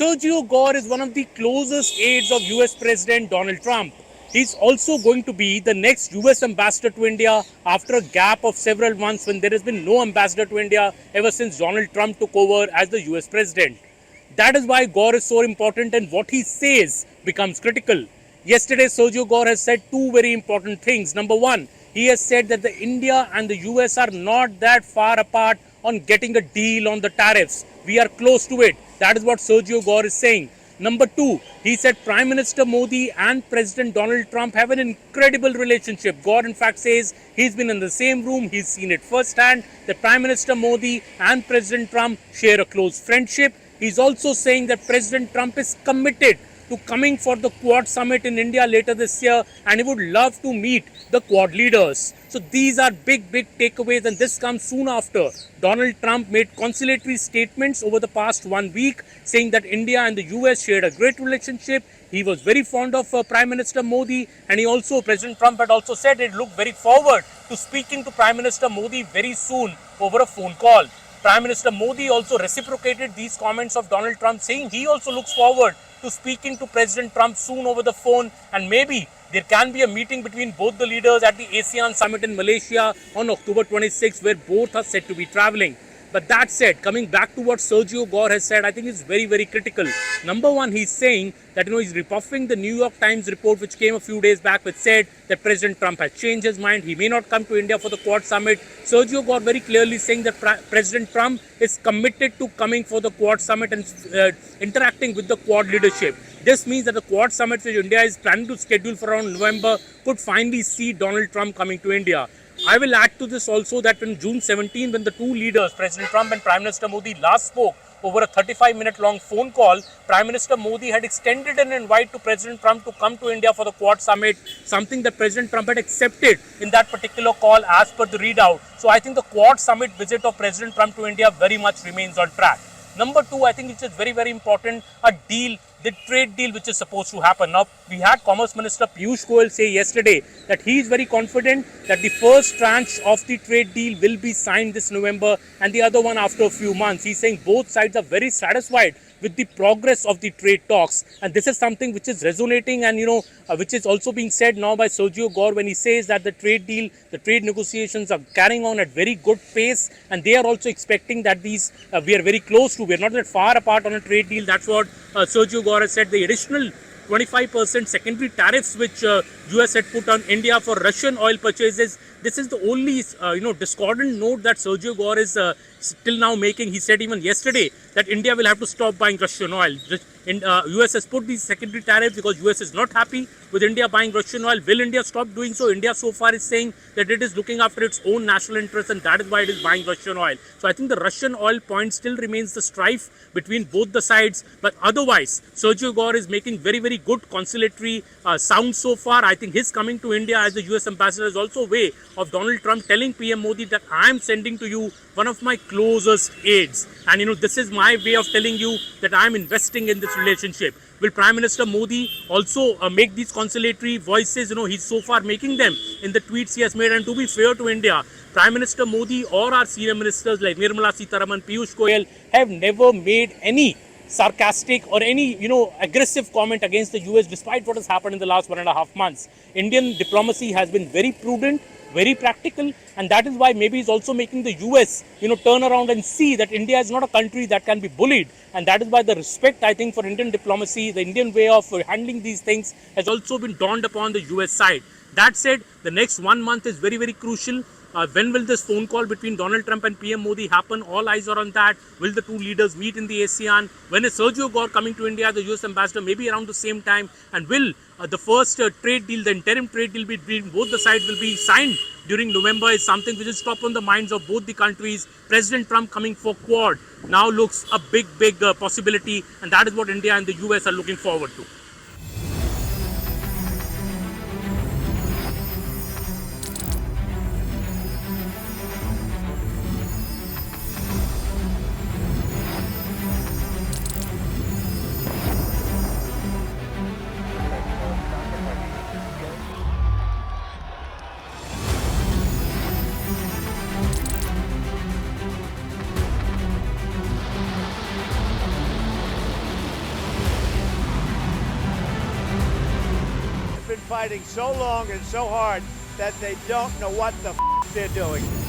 Sergio Gor is one of the closest aides of US President Donald Trump. He's also going to be the next US ambassador to India after a gap of several months when there has been no ambassador to India ever since Donald Trump took over as the US president. That is why Gore is so important and what he says becomes critical. Yesterday, Sergio Gore has said two very important things. Number one, he has said that the India and the US are not that far apart on getting a deal on the tariffs. We are close to it. That is what Sergio Gore is saying. Number two, he said Prime Minister Modi and President Donald Trump have an incredible relationship. Gore, in fact, says he's been in the same room, he's seen it firsthand. That Prime Minister Modi and President Trump share a close friendship. He's also saying that President Trump is committed to coming for the Quad Summit in India later this year and he would love to meet the Quad leaders. So these are big takeaways, and this comes soon after Donald Trump made conciliatory statements over the past 1 week saying that India and the US shared a great relationship. He was very fond of Prime Minister Modi, and President Trump had also said he looked very forward to speaking to Prime Minister Modi very soon over a phone call. Prime Minister Modi also reciprocated these comments of Donald Trump, saying he also looks forward to speaking to President Trump soon over the phone, and maybe there can be a meeting between both the leaders at the ASEAN summit in Malaysia on October 26, where both are said to be traveling. But that said, coming back to what Sergio Gor has said, I think it's very critical. Number one, he's saying that he's rebuffing the New York Times report which came a few days back which said that President Trump has changed his mind. He may not come to India for the Quad Summit. Sergio Gor very clearly saying that President Trump is committed to coming for the Quad Summit and interacting with the Quad leadership. This means that the Quad Summit which India is planning to schedule for around November could finally see Donald Trump coming to India. I will add to this also that on June 17, when the two leaders, President Trump and Prime Minister Modi, last spoke over a 35-minute long phone call, Prime Minister Modi had extended an invite to President Trump to come to India for the Quad Summit, something that President Trump had accepted in that particular call as per the readout. So I think the Quad Summit visit of President Trump to India very much remains on track. Number two, I think it is very important, a deal, the trade deal which is supposed to happen. Now, we had Commerce Minister Piyush Goyal say yesterday that he is very confident that the first tranche of the trade deal will be signed this November and the other one after a few months. He's saying both sides are very satisfied with the progress of the trade talks, and this is something which is resonating and which is also being said now by Sergio Gor when he says that the trade deal, the trade negotiations are carrying on at very good pace, and they are also expecting that these we are very close to, we are not that far apart on a trade deal. That's what Sergio Gor has said. The additional 25% secondary tariffs which US had put on India for Russian oil purchases, this is the only discordant note that Sergio Gor is still now making. He said even yesterday that India will have to stop buying Russian oil. US has put these secondary tariffs because US is not happy with India buying Russian oil. Will India stop doing so? India so far is saying that it is looking after its own national interests, and that is why it is buying Russian oil. So I think the Russian oil point still remains the strife between both the sides. But otherwise, Sergio Gor is making very good conciliatory sound so far. I think his coming to India as the US ambassador is also a way of Donald Trump telling PM Modi that I am sending to you one of my closest aides, and this is my way of telling you that I am investing in this relationship. Will Prime Minister Modi also make these conciliatory voices? He's so far making them in the tweets he has made. And to be fair to India, Prime Minister Modi or our senior ministers like Nirmala Sitharaman, Piyush Goyal have never made any sarcastic or any aggressive comment against the US despite what has happened in the last 1.5 months. Indian diplomacy has been very prudent, very practical, and that is why maybe he's also making the US turn around and see that India is not a country that can be bullied, and that is why the respect, I think, for Indian diplomacy, the Indian way of handling these things has also been dawned upon the US side. That said, the next 1 month is very crucial. When will this phone call between Donald Trump and PM Modi happen? All eyes are on that. Will the two leaders meet in the ASEAN? When is Sergio Gor coming to India, the US ambassador, maybe around the same time? And will the first trade deal, the interim trade deal between both the sides will be signed during November is something which is top on the minds of both the countries. President Trump coming for Quad now looks a big possibility, and that is what India and the US are looking forward to. fighting so long and so hard that they don't know what the they're doing.